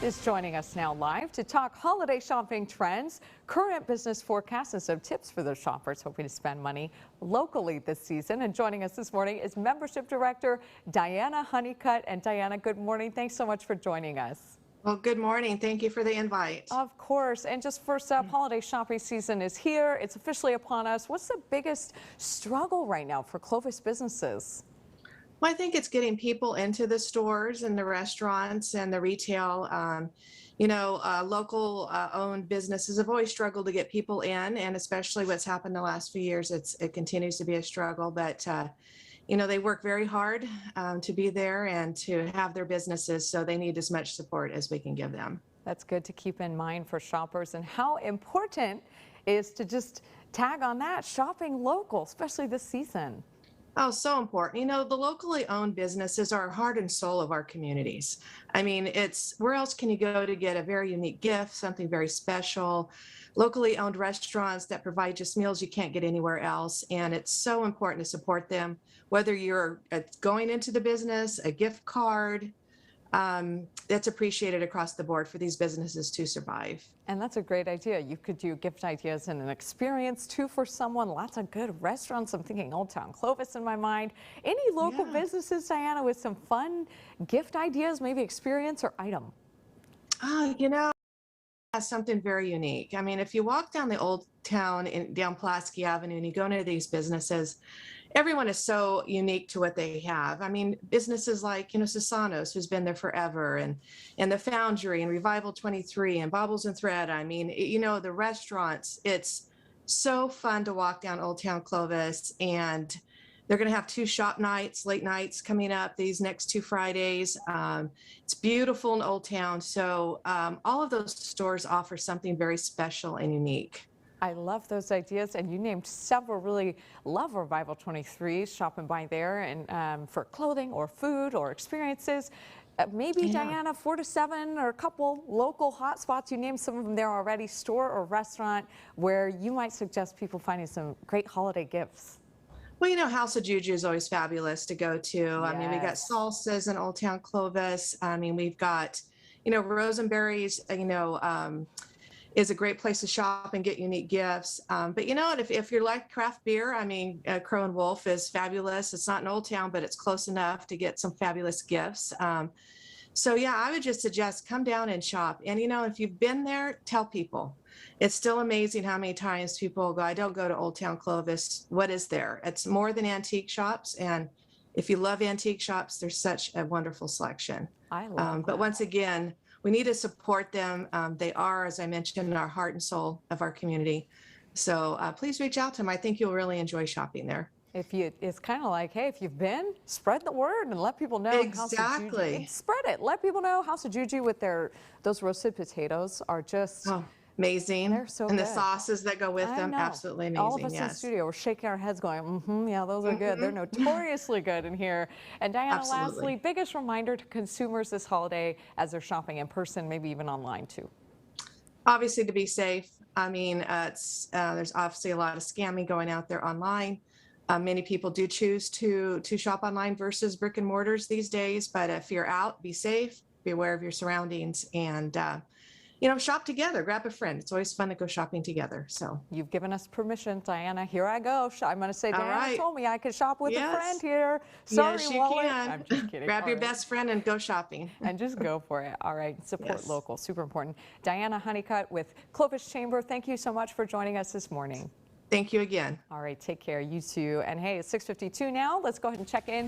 Is joining us now live to talk holiday shopping trends, current business forecasts, and some tips for those shoppers hoping to spend money locally this season. And joining us this morning is Membership Director Diana Hunnicutt. And Diana, good morning. Thanks so much for joining us. Well, good morning. Thank you for the invite. Of course. And just first up, holiday shopping season is here. It's officially upon us. What's the biggest struggle right now for Clovis businesses? Well, I think it's getting people into the stores and the restaurants and the retail. Local owned businesses have always struggled to get people in, and especially what's happened the last few years, it continues to be a struggle. But they work very hard to be there and to have their businesses, so they need as much support as we can give them. That's good to keep in mind for shoppers, and how important is to just tag on that shopping local, especially this season. Oh, so important. The locally owned businesses are heart and soul of our communities. I mean, where else can you go to get a very unique gift, something very special? Locally owned restaurants that provide just meals you can't get anywhere else. And it's so important to support them, whether you're going into the business, a gift card. That's appreciated across the board for these businesses to survive. And that's a great idea. You could do gift ideas and an experience too for someone. Lots of good restaurants. I'm thinking Old Town Clovis in my mind. Any local businesses, Diana, with some fun gift ideas, maybe experience or item? Something very unique. I mean, if you walk down the Old Town down Pulaski Avenue and you go into these businesses, everyone is so unique to what they have. I mean, businesses like, Sasanos, who's been there forever, and the Foundry and Revival 23 and Baubles and Thread. I mean, the restaurants, it's so fun to walk down Old Town Clovis, and they're going to have 2 shop nights, late nights coming up these next 2 Fridays. It's beautiful in Old Town. So all of those stores offer something very special and unique. I love those ideas, and you named several. Really love Revival 23, shop and buy there, and for clothing or food or experiences. Maybe, Diana, 4 to 7 or a couple local hot spots. You named some of them there already, store or restaurant, where you might suggest people finding some great holiday gifts. Well, House of Juju is always fabulous to go to. Yes. I mean, we got Salsas in Old Town Clovis. I mean, we've got, Rosenberry's, is a great place to shop and get unique gifts. But if you like craft beer, I mean, Crow and Wolf is fabulous. It's not in Old Town, but it's close enough to get some fabulous gifts. So yeah, I would just suggest come down and shop. And if you've been there, tell people. It's still amazing how many times people go, I don't go to Old Town Clovis. What is there? It's more than antique shops. And if you love antique shops, there's such a wonderful selection. I love But once again, we need to support them. They are, as I mentioned, our heart and soul of our community. So please reach out to them. I think you'll really enjoy shopping there. It's kind of like, hey, if you've been, spread the word and let people know. Exactly. Spread it. Let people know. House of Juju with those roasted potatoes are just amazing. They're so and good. The sauces that go with them, absolutely amazing. All of us in the studio, we're shaking our heads going, yeah, those are good. They're notoriously good in here. And Diana, lastly, biggest reminder to consumers this holiday as they're shopping in person, maybe even online too. Obviously, to be safe. I mean, there's obviously a lot of scamming going out there online. Many people do choose to shop online versus brick and mortars these days. But if you're out, be safe, be aware of your surroundings, and shop together. Grab a friend. It's always fun to go shopping together. So you've given us permission, Diana. Here I go. I'm going to say, Diana told me I could shop with a friend here. Sorry, yes, you can. I'm just kidding. Grab your best friend and go shopping. And just go for it. All right. Support local. Super important. Diana Hunnicutt with Clovis Chamber. Thank you so much for joining us this morning. Thank you again. All right. Take care. You too. And hey, it's 6:52 now. Let's go ahead and check in